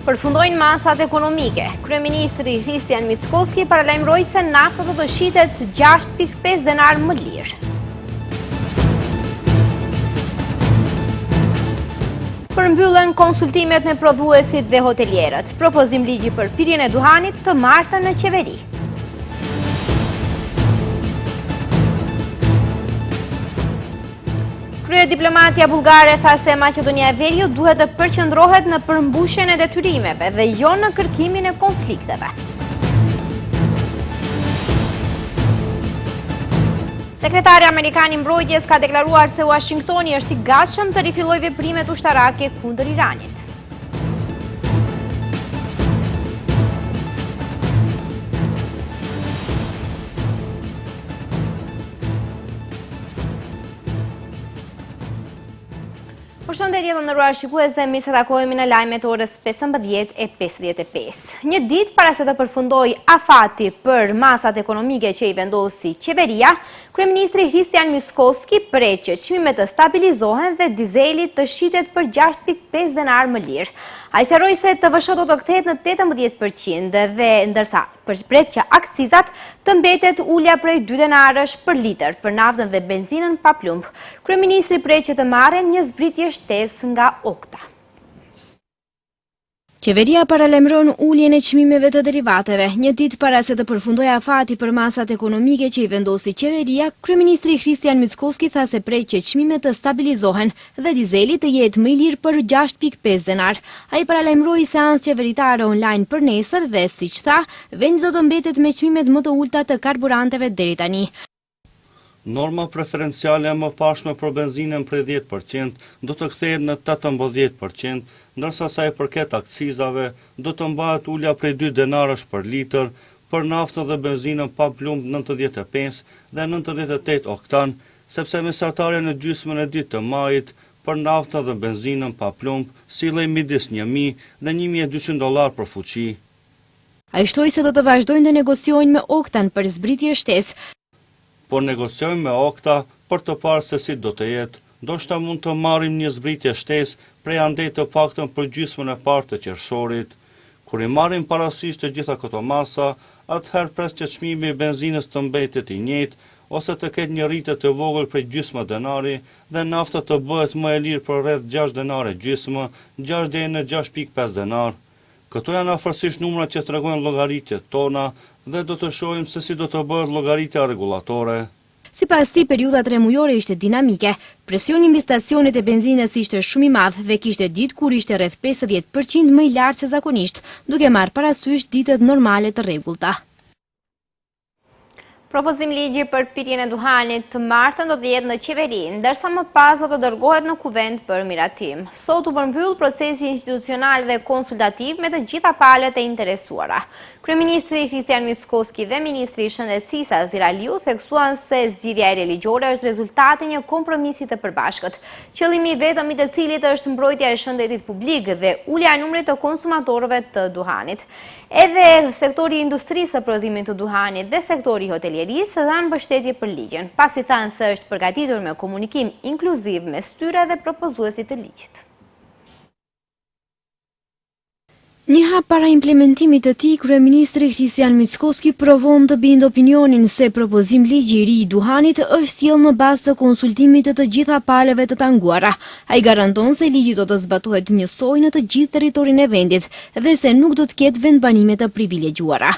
Përfundojnë masat ekonomike. Kryeministri Hristian Mickoski paralajmëroi se nafta do të shitet 6.5 denar më lirë. Përmbyllen konsultimet me prodhuesit dhe hotelierët. Propozim ligji për pirjen e duhanit të martën në qeveri. Kryediplomatja bullgare tha se Maqedonia e Veriut duhet të përqendrohet në përmbushjen e detyrimeve dhe jo në kërkimin e konflikteve. Sekretari Amerikan i Mbrojtjes ka deklaruar se Washingtoni është i gatshëm të rifillojë veprimet ushtarake kundër Iranit. Përshëndetje të nderuar shikues, mirë se takohemi në lajmet orës 15:55. Një ditë para se të përfundojë afati për masat ekonomike që i vendosi qeveria, kryeministri Hristian Mickoski pret që çmimet të stabilizohen dhe dizeli të shitet për 6.5 denar më lirë. Ai sqaroi se TVSH do të kthehet në 18% dhe ndërsa pret që akcizat të mbetet ulja prej 2 denarësh për litër për naftën dhe benzinën pa plumb. Kryeministri pret që të marrën një zbritje shtesë nga Okta. Qeveria paralajmëron uljen e çmimeve të derivateve. Një ditë para se të përfundojë afati për masat ekonomike që i vendosi qeveria, kryeministri Hristian Mickoski tha se pret që çmimet të stabilizohen dhe dizeli të jetë më i lirë për 6.5 denar. Ai paralajmëroi seancë qeveritare online për nesër dhe, siç tha, vendi do të mbetet me çmimet më të ulta të karburanteve deri tani. Norma preferenciale më pashme për benzinën prej 10% do të kthehet në 18%, ndërsa sa i përket akcizave do të mbahet ulja prej 2 denarësh për litër, për naftën dhe benzinën pa plumb 95 dhe 98 oktan, sepse mesatarja në gjysmën e dytë të majit për naftën dhe benzinën pa plumb sillej midis $1.000 dhe $1.200 për fuqi. Ai shtoi se do të vazhdojnë të negociojnë me Oktan për zbritje shtesë. Por negociojmë me Okta për të parë se si do të jetë. Ndoshta mund të marrim një zbritje shtesë prej andej të paktën për gjysmën e parë të qershorit. Kur i marrim parasysh të gjitha këto masa, atëherë pres që çmimi i benzinës të mbetet i njëjtë ose të ketë një rritje të vogël prej gjysmë denari dhe nafta të bëhet më e lirë për rreth 6 denare gjysmë, 6 deri në 6.5 denar. Këto janë afërsisht numrat që tregojnë llogaritjet tona dhe do të shohim se si do të bëhet llogaritja rregullatore. Sipas tij, periudha 3 mujore ishte dinamike. Presioni mbi stacionet e benzinës ishte shumë i madh dhe kishte ditë kur ishte rreth 50% më i lartë se zakonisht, duke marrë parasysh ditët normale të rregullta. Propozim ligji për pirjen e duhanit të martën do të jetë në qeveri, ndërsa më pas do të dërgohet në kuvent për miratim. Sot u përmbyll procesi institucional dhe konsultativ me të gjitha palët e interesuara. Kryeministri Hristian Mickoski dhe Ministri i Shëndetësisë Azir Aliu theksuan se zgjidhja e religjore është rezultati një kompromisi të përbashkët, qëllimi vetëm i të cilit është mbrojtja e shëndetit publik dhe ulja e numrit të konsumatorëve të duhanit. Edhe sektori i industrisë së prodhimit të duhanit dhe sektori hotelierisë dhanë mbështetje për ligjin, pasi thanë se është përgatitur me komunikim inkluziv me styre dhe propozuesit të ligjit. Një hap para implementimit të tij, kryeministri Hristian Mickoski provon të bindë opinionin se propozim ligji i ri i duhanit është sjellë në bazë të konsultimit të gjitha palëve të tanguara. Ai garanton se ligji do të zbatohet njësoj në të gjithë territorin e vendit dhe se nuk do të ketë vendbanime të privilegjuara.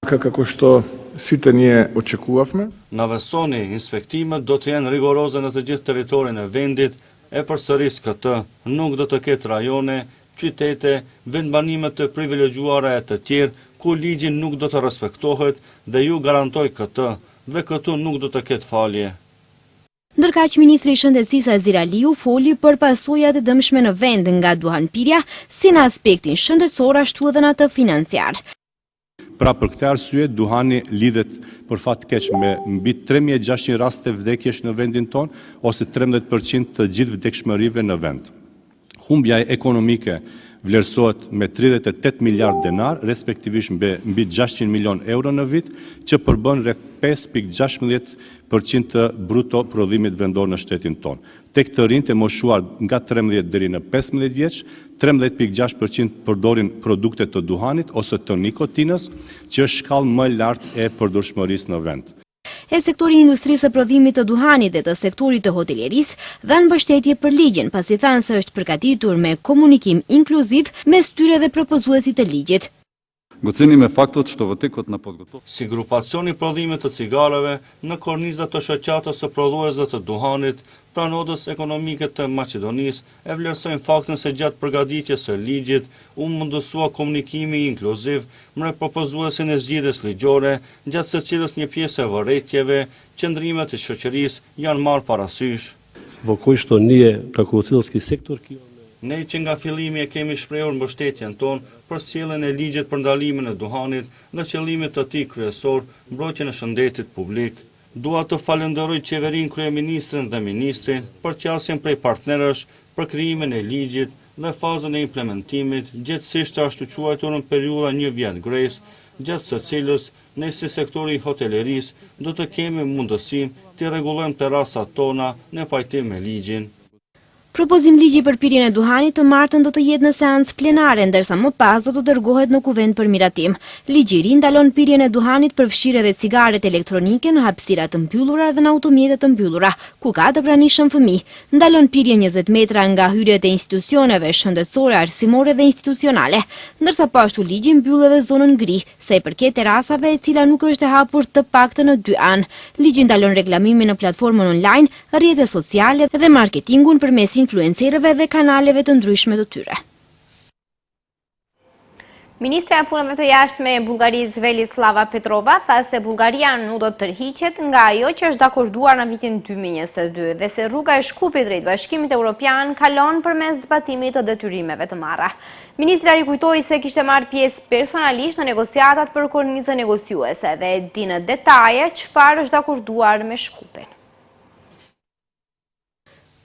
Kako što site nije očekuvavme. Na besoni, inspektimet do të jenë rigoroze në të gjithë territorin e vendit, e përsëris këtë, nuk do të ketë rajone, qytete, vendbanime të privilegjuara e të tjerë, ku ligji nuk do të respektohet dhe ju garantoj këtë, dhe këtu nuk do të ketë falje. Ndërkaq ministri i Shëndetësisë Azir Aliu foli për pasojat e dëmshme në vend nga duhanpirja, si në aspektin shëndetësor ashtu edhe në atë financiar. Pra për këtë arsye duhani lidhet për fat keq me mbi 3600 raste vdekjesh në vendin ton ose 13% të gjithë vdekshmërive në vend. Humbja ekonomike vlerësohet me 38 miliard denar, respektivisht mbi 600 milion euro në vit, që përbën rreth 5,16% të bruto prodhimit vendor në shtetin tonë. Tek të rinjt e moshuar nga 13 deri në 15 vjeç, 13,6% përdorin produkte të duhanit ose të nikotinës, që është shkallë më lartë e përdorshmërisë në vend. E sektori i industrisë së prodhimit të duhanit dhe të sektorit të hotelierisë dhanë mbështetje për ligjin, pasi thanë se është përgatitur me komunikim inkluziv mes tyre dhe propozuesit të ligjit. Оцениваме фактот што во текот на подготовка Si grupacioni prodhimit të cigareve në kornizat të shoqatës së prodhuesve të duhanit, pranodës ekonomike të Maqedonisë e vlerësojnë faktin se gjatë përgatitjes së ligjit u mundësua komunikimi inkluziv me propozuesin e zgjedhjes ligjore, gjatë së cilës një pjesë e vërejtjeve, qëndrimet e shoqërisë janë marrë parasysh. Vokoj što nije, kako u cilski sektor, Ne që nga fillimi e kemi shprehur mbështetjen tonë për sjelljen e ligjit për ndalimin e duhanit dhe qëllimit të tij kryesor, mbrojtjen e shëndetit publik. Dua të falenderoj qeverinë, kryeministrin dhe ministrin për qasjen prej partnerësh për krijimin e ligjit dhe fazën e implementimit, gjithsesi ashtu quajtur në periudha 1 vjet grace, gjatë së cilës ne si sektori i hotelerisë do të kemi mundësi të rregullojmë terrasat tona në pajtim me ligjin. Propozim ligji për pirjen e duhanit të martën do të jetë në seancë plenare, ndërsa më pas do të dërgohet në kuvent për miratim. Ligji i ri ndalon pirjen e duhanit përfshirë edhe cigaret elektronike në hapësira të mbyllura dhe në automjete të mbyllura, ku ka të pranishëm fëmijë. Ndalon pirje 20 metra nga hyrjet e institucioneve shëndetësore, arsimore dhe institucionale, ndërsa po ashtu ligji mbyll edhe zonën gri, sa i përket terasave e cila nuk është e hapur të paktën në 2 anë. Ligji ndalon reklamimin në platformën online, rrjetet sociale dhe marketingun përmes influencerëve dhe kanaleve të ndryshme të tyre. Ministra e Punëve të Jashtme e Bullgarisë Velislava Petrova tha se Bullgaria nuk do të tërhiqet nga ajo që është dakorduar në vitin 2022 dhe se rruga e shkupit drejt Bashkimit Evropian kalon përmes zbatimit të detyrimeve të marra. Ministra rikujtoi se kishte marrë pjesë personalisht në negociatat për kornizën negociuese dhe di në detaje çfarë është dakorduar me Shkupin.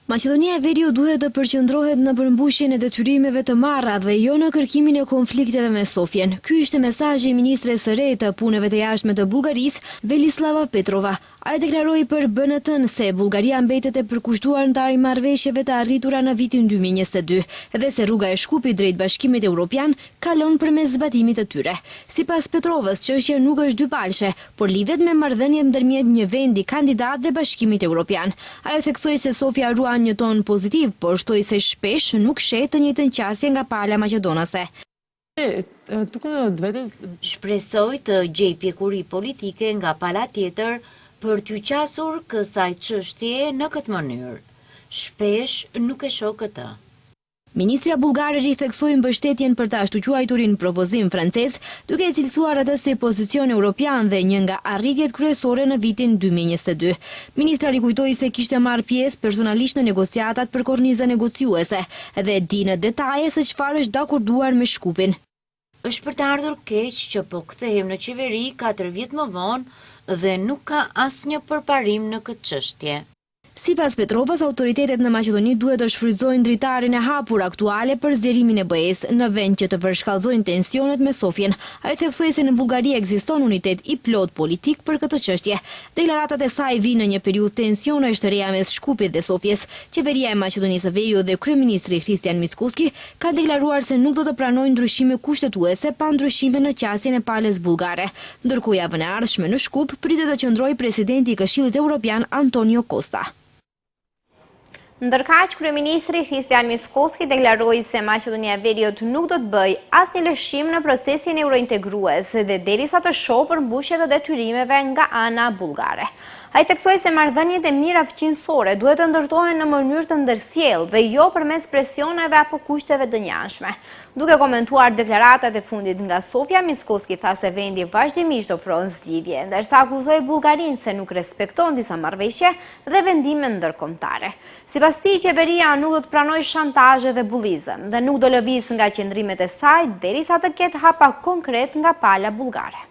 Maqedonia e Veriut duhet të përqendrohet në përmbushjen e detyrimeve të marra dhe jo në kërkimin e konflikteve me Sofjen. Ky ishte mesazhi i ministres së re të punëve të jashtme të Bullgarisë, Velislava Petrova. Ai deklaroi për BNT se Bullgaria mbetet e përkushtuar ndaj marrëveshjeve të arritura në vitin 2022 dhe se rruga e Shkupit drejt Bashkimit Evropian kalon përmes zbatimit të tyre. Sipas Petrovës, çështja nuk është dypalshe, por lidhet me marrëdhënien ndërmjet një vendi kandidat dhe Bashkimit Evropian. Ajo theksoi se Sofia ruan një ton pozitiv, por shtoi se shpesh nuk sheh të njëjtën qasje nga pala maqedonase. Shpresoj të gjej pjekuri politike nga pala tjetër për t'ju qasur kësaj çështje në këtë mënyrë. Shpesh nuk e shoh këtë. Ministria bullgare ritheksoi mbështetjen për të ashtu quajturin propozim francez, duke e cilësuar atë si pozicion europian dhe një nga arritjet kryesore në vitin 2022. Ministra rikujtoi se kishte marrë pjesë personalisht në negociatat për kornizën negociuese dhe di në detaje se çfarë është dakorduar me Shkupin. Është për të ardhur keq që po kthehem në qeveri 4 vjet më vonë dhe nuk ka asnjë përparim në këtë çështje. Sipas Petrovës, autoritetet në Maqedoni duhet të shfrytëzojnë dritarin e hapur aktuale për zgjerimin e BE-s në vend që të përshkallëzojnë tensionet me Sofjen. Ai theksoi se në Bullgari ekziston unitet i plot politik për këtë çështje. Deklaratat e saj vinë në një periudhë tensionesh të reja mes Shkupit dhe Sofjes. Qeveria e Maqedonisë së Veriut dhe kryeministri Hristian Mickoski ka deklaruar se nuk do të pranojnë ndryshime kushtetuese pa ndryshime në qasjen e palës bullgare. Ndërkohë javën e ardhshme në Shkup pritet të qëndrojë presidenti i Këshillit Evropian Antonio Costa. Ndërkaq, kryeministri Hristian Mickoski deklaroi se Maqedonia e Veriut nuk do të bëjë asnjë lëshim në procesin eurointegrues dhe derisa të shohë përmbushje të detyrimeve nga ana bullgare. Ai theksoi se marrëdhëniet e mira fqinësore duhet të ndërtohen në mënyrë të ndërsjellë dhe jo përmes presioneve apo kushteve të njëanshme. Duke komentuar deklaratat e fundit nga Sofia, Mickoski tha se vendi vazhdimisht ofron zgjidhje, ndërsa akuzoi Bullgarinë se nuk respekton disa marrëveshje dhe vendime ndërkombëtare. Sipas tij, qeveria nuk do të pranojë shantazhe dhe bullizëm dhe nuk do lëviz nga qëndrimet e saj derisa të ketë hapa konkret nga pala bullgare.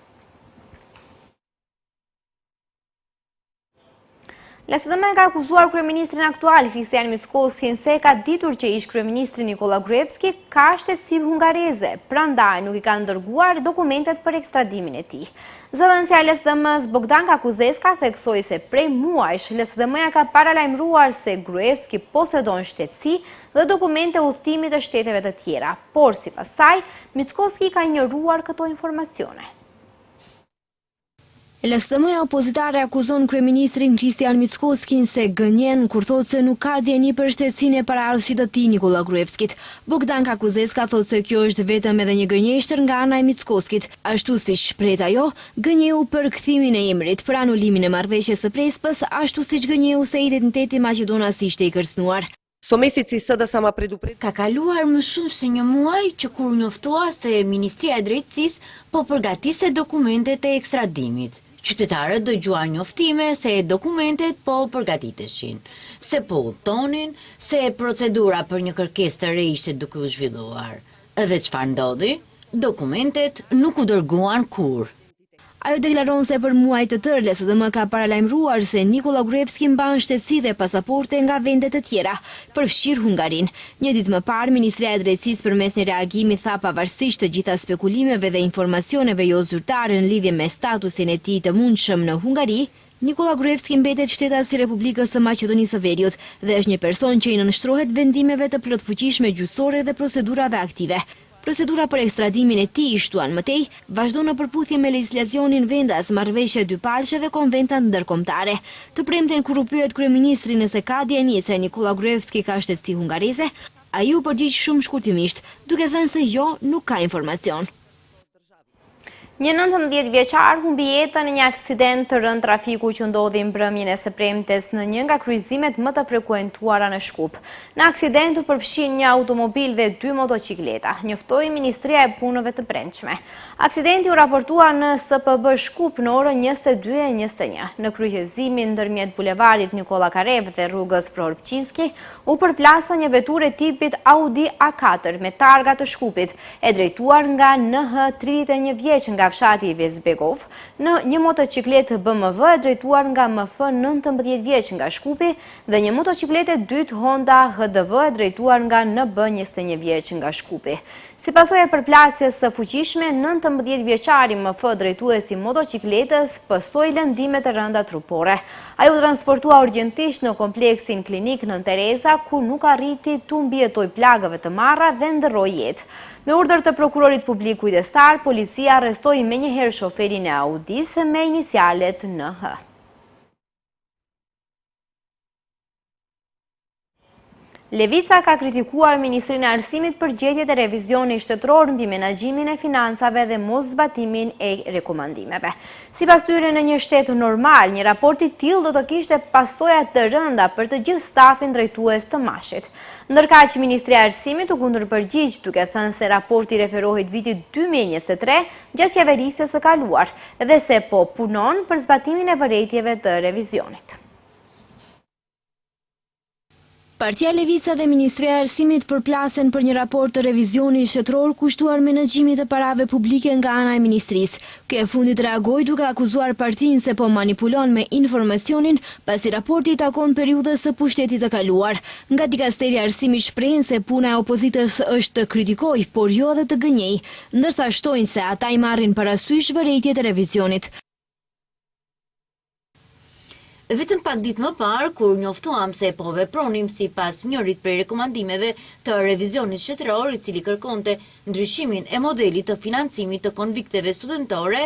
LSDM ka akuzuar kryeministrin aktual Kristian Mickovskin se ka ditur që ish kryeministri Nikola Gruevski ka shtesësi hungareze, prandaj nuk i ka dërguar dokumentet për ekstradimin e tij. Zëdhënësja e LSDM-s Bogdan Kakuzeska theksoi se prej muajsh LSDM-ja ka paralajmëruar se Gruevski posedon shtetësi dhe dokumente udhëtimi të shteteve të tjera, por sipas saj, Mickovski ka injoruar këto informacione. LSDM-ja opozitare akuzon kryeministrin Kristian Mickovskin se gënjen kur thotë se nuk ka dieni për shtetësinë e paraardhësit të tij Nikola Gruevskit. Bogdan Kakuzeska thotë se kjo është vetëm edhe një gënjeshtër nga ana e Mickovskit, ashtu siç shpreh ajo, gënjeu për kthimin e emrit, për anulimin e marrëveshjes së Prespës, ashtu siç gënjeu se identiteti Maqedonas ishte i kërcënuar. Ka kaluar më shumë se një muaj që kur njoftua se Ministria e Drejtësisë po përgatiste dokumentet e ekstradimit. Qytetarët dëgjuan njoftime se dokumentet po përgatiteshin, se po udhtonin, se procedura për një kërkesë të re ishte duke u zhvilluar. Edhe çfarë ndodhi? Dokumentet nuk u dërguan kurrë. Ajo deklaron se për muaj të tërë LSDM ka paralajmëruar se Nikola Gruevski mban shtetësi dhe pasaporte nga vende të tjera, përfshirë Hungarin. Një ditë më parë, Ministria e Drejtësisë përmes një reagimi tha pavarësisht të gjitha spekulimeve dhe informacioneve jo zyrtare në lidhje me statusin e tij të mundshëm në Hungari, Nikola Gruevski mbetet shtetas i Republikës së Maqedonisë së Veriut dhe është një person që i nënshtrohet vendimeve të plotfuqishme gjyqësore dhe procedurave aktive. Procedura për ekstradimin e tij, shtuan mëtej, vazhdon në përputhje me legjislacionin vendas, marrëveshje dypalëshe dhe konventat ndërkombëtare. Të premten kur u pyet kryeministri nëse ka dieni se Nikola Gruevski ka shtetësi hungareze, ai u përgjigj shumë shkurtimisht, duke thënë se jo, nuk ka informacion. Një 19 vjeçar humbi jetën në një aksident të rënd trafiku që ndodhi mbrëmjen e së premtes në një nga kryqëzimet më të frekuentuara në Shkup. Në aksident u përfshin një automobil dhe 2 motocikleta, njoftoi Ministria e Punëve të Brendshme. Aksidenti u raportua në SPB Shkup në orën 22:21. Në kryqëzimin ndërmjet bulevardit Nikola Karev dhe rrugës Prohor-Pçinski u përplasa një veturë tipit Audi A4 me targa të Shkupit, e drejtuar nga NH 31 vjeç nga fshati i Vezbegov, në një motocikletë BMW e drejtuar nga MF 19 vjeç nga Shkupi dhe një motocikletë dytë Honda HDV e drejtuar nga NB 21 vjeç nga Shkupi. Si pasojë e përplasjes së fuqishme, 19 vjeçari MF drejtuesi motocikletës pësoi lëndime të rënda trupore. Ai u transportua urgjentisht në kompleksin klinik Nën Tereza, ku nuk arriti të mbijetoj plagëve të marra dhe ndërroi jetë. Me urdhër të prokurorit publik kujdestar, policia arrestoi menjëherë shoferin e Audis me inicialet NH. Levica ka kritikuar Ministrinë e Arsimit për gjetjet e revizionit shtetëror mbi menaxhimin e financave dhe mos zbatimin e rekomandimeve. Sipas tyre, në një shtet normal, një raport i tillë do të kishte pasoja të rënda për të gjithë stafin drejtues të mashit. Ndërkaq, Ministria e Arsimit u kundërpërgjigj duke thënë se raporti referohet vitit 2023 gjatë qeverisjes së kaluar dhe se po punon për zbatimin e vërejtjeve të revizionit. Partia Levica dhe Ministria e Arsimit përplasen për një raport të revizionit shtetëror kushtuar menaxhimit të parave publike nga ana e ministrisë. Kjo e fundit reagoi duke akuzuar partinë se po manipulon me informacionin, pasi raporti i takon periudhës së pushtetit të kaluar. Nga Dikasteri e Arsimit shprehen se puna e opozitës është të kritikojë, por jo edhe të gënjejë, ndërsa shtojnë se ata i marrin parasysh vërejtjet e revizionit. Vetëm pak ditë më parë, kur njoftuam se po vepronim sipas njërit prej rekomandimeve të revizionit shtetëror, i cili kërkonte ndryshimin e modelit të financimit të konvikteve studentore,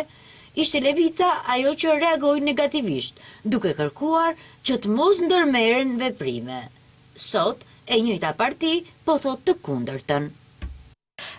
ishte Levica ajo që reagoi negativisht, duke kërkuar që të mos ndërmerren veprime. Sot, e njëjta parti po thotë të kundërtën.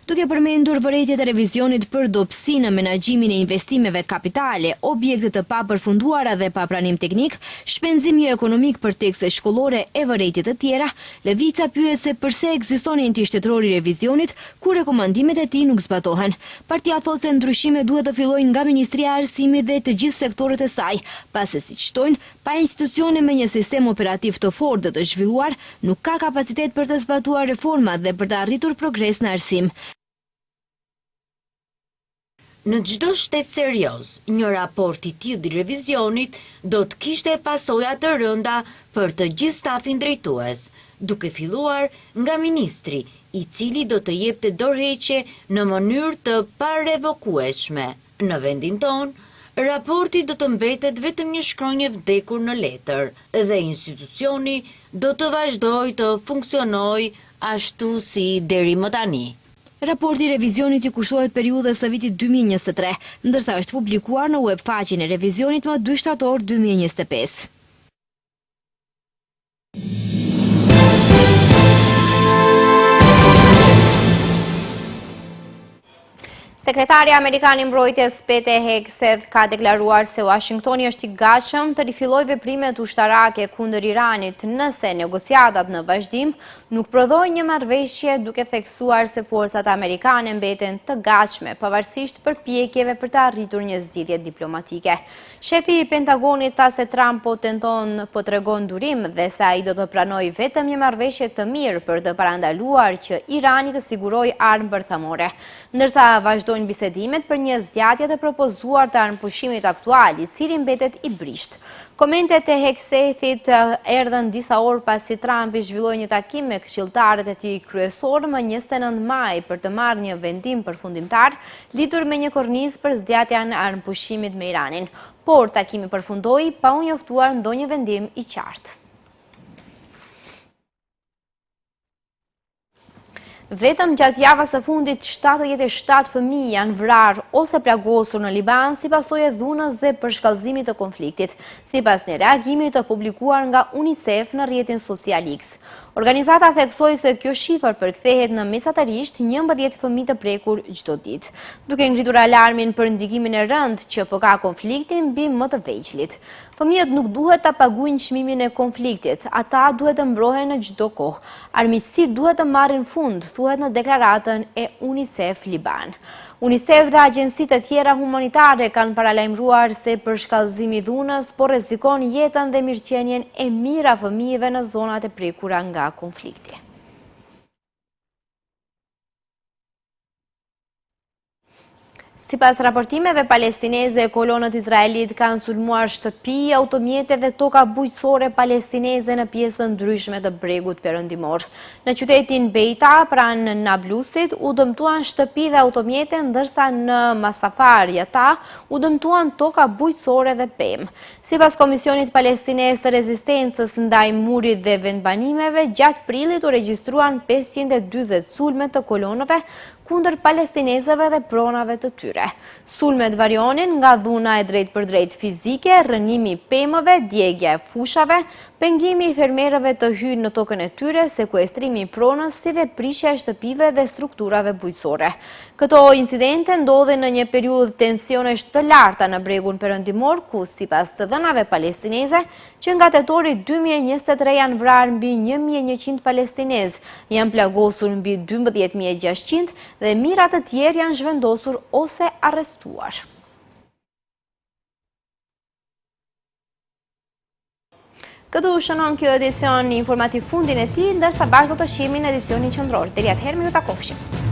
Duke përmendur vërejtjet e revizionit për dobësi në menaxhimin e investimeve kapitale, objekte të papërfunduara dhe pa pranim teknik, shpenzim jo ekonomik për tekste shkollore e vërejtjet të tjera, Levica pyet se pse ekziston enti shtetëror i revizionit kur rekomandimet e tij nuk zbatohen. Partia thotë se ndryshimet duhet të fillojnë nga Ministria e Arsimit dhe të gjithë sektorët e saj, pasi siç thonë, pa institucione me një sistem operativ të fortë dhe të zhvilluar, nuk ka kapacitet për të zbatuar reformat dhe për të arritur progres në arsim. Në çdo shtet serioz, një raport i tillë i revizionit do të kishte pasoja të rënda për të gjithë stafin drejtues, duke filluar nga ministri, i cili do të jepte dorëheqje në mënyrë të parevokueshme. Në vendin tonë, raporti do të mbetet vetëm një shkronjë vdekur në letër dhe institucioni do të vazhdojë të funksionojë ashtu si deri më tani. Raporti i revizionit i kushtohet periudhës së vitit 2023, ndërsa është publikuar në webfaqen e revizionit më 2 shtator 2025. Sekretarja Amerikane i Mbrojtjes Pete Hegseth ka deklaruar se Washingtoni është i gatshëm të rifillojë veprimet ushtarake kundër Iranit nëse negociatat në vazhdim nuk prodhojnë një marrëveshje, duke theksuar se forcat amerikane mbeten të gatshme pavarësisht përpjekjeve për të arritur një zgjidhje diplomatike. Shefi i Pentagonit tha se Trump po tregon durim dhe se ai do të pranojë vetëm një marrëveshje të mirë për të parandaluar që Irani të sigurojë armë bërthamore, ndërsa vazhdojnë bisedimet për një zgjatje të propozuar të armëpushimit aktual, i cili mbetet i brisht. Komentet e Hegsethit erdhën disa orë pasi Trump i zhvilloi një takim me këshilltarët e tij kryesor më 29 maj për të marrë një vendim përfundimtar lidhur me një kornizë për zgjatjen e armëpushimit me Iranin, por takimi përfundoi pa u njoftuar ndonjë vendim i qartë. Vetëm gjatë javës së fundit 77 fëmijë janë vrarë ose plagosur në Liban si pasojë e dhunës dhe përshkallëzimit të konfliktit, sipas një reagimi të publikuar nga UNICEF në rrjetin social X. Organizata theksoi se kjo shifër përkthehet në mesatarisht 11 fëmijë të prekur çdo ditë, duke ngritur alarmin për ndikimin e rëndë që po ka konflikti mbi më të vegjëlit. Fëmijët nuk duhet ta paguajnë çmimin e konfliktit, ata duhet të mbrohen në çdo kohë. Armiqësitë duhet të marrin fund, thuhet në deklaratën e UNICEF Liban. UNICEF dhe agjencitë të tjera humanitare kanë paralajmëruar se përshkallëzimi i dhunës po rrezikon jetën dhe mirëqenien e mijëra fëmijëve në zonat e prekura nga konflikti. Sipas raportimeve palestineze, kolonët izraelit kanë sulmuar shtëpi, automjete dhe toka bujqësore palestineze në pjesën ndryshme të bregut perëndimor. Në qytetin Beita, pranë Nablusit, u dëmtuan shtëpi dhe automjete, ndërsa në Masafar Jata u dëmtuan toka bujqësore dhe pemë. Sipas Komisionit Palestinez të Rezistencës ndaj murit dhe vendbanimeve, gjatë prillit u regjistruan 540 sulme të kolonëve kundër palestinezëve dhe pronave të tyre. Sulmet varionin nga dhuna e drejt për drejt fizike, rënimi pemëve, djegja e fushave, pengimi i fermerëve të hyjnë në tokën e tyre, sekuestrimi i pronës, si dhe prishja e shtëpive dhe strukturave bujqësore. Këto incidente ndodhin në një periudhë tensionesh të larta në bregun perëndimor, ku sipas të dhënave palestineze, që nga tetori 2023 janë vrarë mbi 1100 palestinezë, janë plagosur mbi 12600 dhe mijëra të tjerë janë zhvendosur ose arrestuar. Këtu shënon kjo edicion informativ fundin e tij, ndërsa bashkë do të shihemi në edicionin qendror. Deri atëherë, ju takofshim.